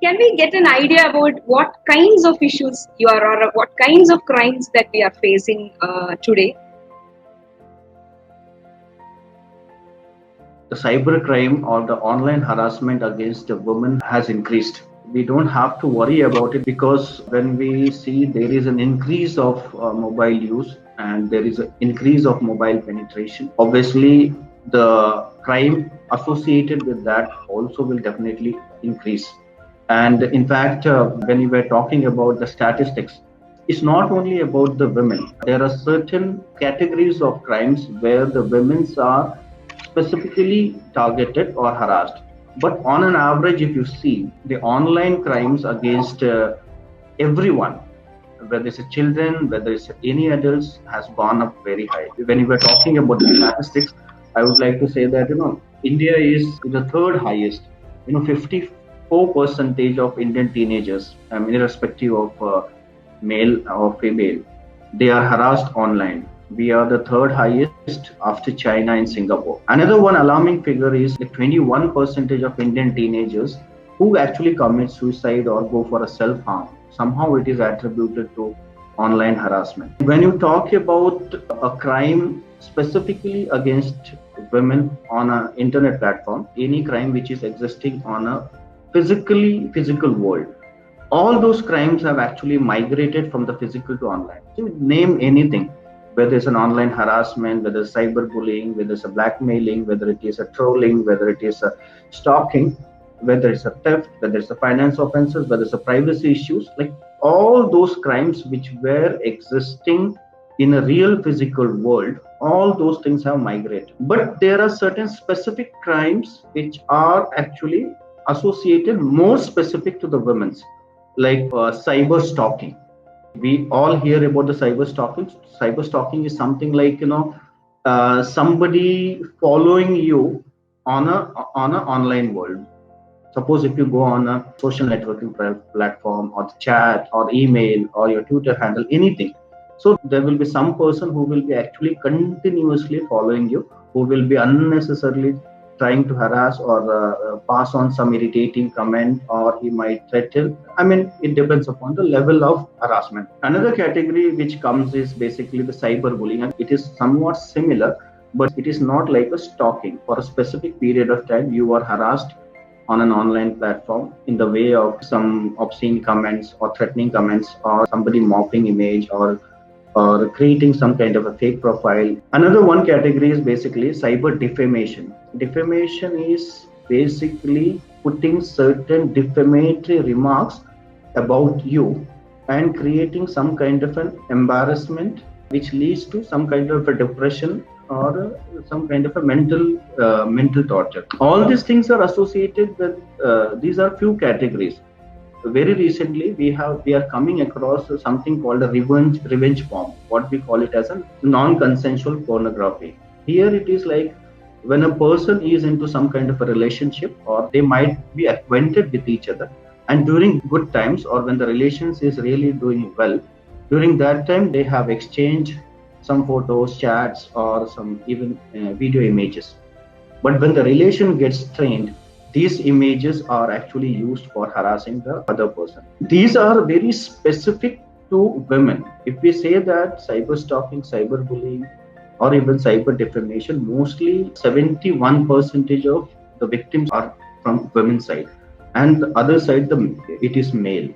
Can we get an idea about what kinds of issues you are, or what kinds of crimes that we are facing today? The cybercrime or the online harassment against the women has increased. We don't have to worry about it because when we see there is an increase of mobile use and there is an increase of mobile penetration, obviously the crime associated with that also will definitely increase. And in fact, when you were talking about the statistics, it's not only about the women. There are certain categories of crimes where the women are specifically targeted or harassed. But on an average, if you see the online crimes against everyone, whether it's children, whether it's any adults, has gone up very high. When you were talking about the statistics, I would like to say that India is the third highest. 54 percentage of Indian teenagers, irrespective of male or female, they are harassed online. We are the third highest after China and Singapore. Another one alarming figure is the 21 percentage of Indian teenagers who actually commit suicide or go for a self harm. Somehow it is attributed to online harassment. When you talk about a crime specifically against women on an internet platform, any crime which is existing on a physical world, all those crimes have actually migrated from the physical to online. So name anything, whether it's an online harassment, whether it's cyberbullying, whether it's a blackmailing, whether it is a trolling, whether it is a stalking, whether it's a theft, whether it's a finance offenses, whether it's a privacy issues, like all those crimes which were existing in a real physical world, all those things have migrated. But there are certain specific crimes which are actually associated more specific to the women's, like cyber stalking. We all hear about the cyber stalking. Cyber stalking is something like somebody following you on a online world. Suppose if you go on a social networking platform or chat or email or your Twitter handle, anything. So there will be some person who will be actually continuously following you, who will be unnecessarily trying to harass or pass on some irritating comment, or he might threaten. I mean, it depends upon the level of harassment. Another category which comes is basically the cyberbullying, and it is somewhat similar, but it is not like a stalking. For a specific period of time, you are harassed on an online platform in the way of some obscene comments or threatening comments or somebody mocking image or creating some kind of a fake profile. Another one category is basically cyber defamation. Defamation is basically putting certain defamatory remarks about you and creating some kind of an embarrassment which leads to some kind of a depression or some kind of a mental torture. All these things are associated with these are few categories. Very recently we are coming across something called a revenge porn, what we call it as a non-consensual pornography. Here it is like when a person is into some kind of a relationship, or they might be acquainted with each other, and during good times or when the relations is really doing well, during that time they have exchanged some photos, chats, or some even video images. But when the relation gets strained, these images are actually used for harassing the other person. These are very specific to women. If we say that cyber stalking, cyberbullying, or even cyber defamation, mostly 71 percentage of the victims are from women's side, and the other side it is male.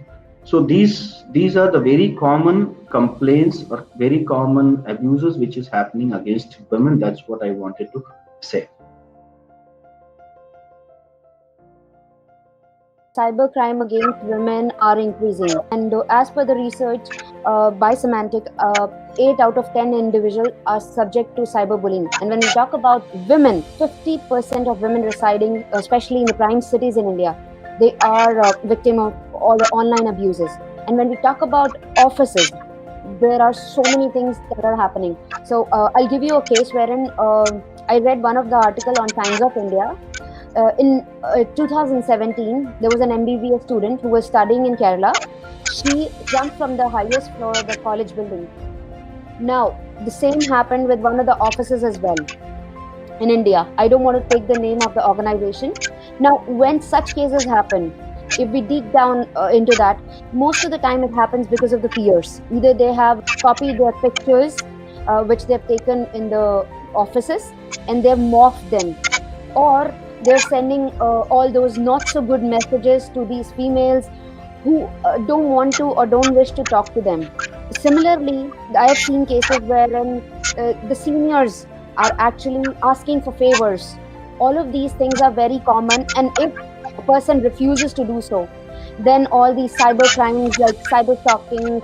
So these are the very common complaints or very common abuses which is happening against women. That's what I wanted to say. Cybercrime against women are increasing, and as per the research by Semantic, 8 out of 10 individuals are subject to cyberbullying. And when we talk about women, 50% of women residing, especially in the prime cities in India, they are victim of all the online abuses. And when we talk about offices, there are so many things that are happening. So I'll give you a case wherein I read one of the article on Times of India. In 2017, there was an MBBS student who was studying in Kerala. She jumped from the highest floor of the college building. Now, the same happened with one of the offices as well in India. I don't want to take the name of the organization. Now, when such cases happen, if we dig down into that, most of the time it happens because of the peers. Either they have copied their pictures, which they've taken in the offices, and they've morphed them, or they're sending all those not so good messages to these females who don't want to or don't wish to talk to them. Similarly, I have seen cases wherein the seniors are actually asking for favors. All of these things are very common, and if a person refuses to do so, then all these cyber crimes like cyber stalking,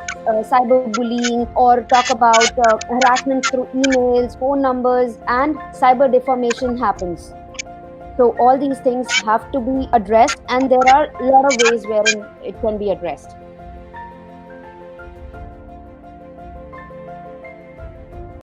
cyber bullying, or talk about harassment through emails, phone numbers, and cyber defamation happens. So all these things have to be addressed, and there are a lot of ways wherein it can be addressed.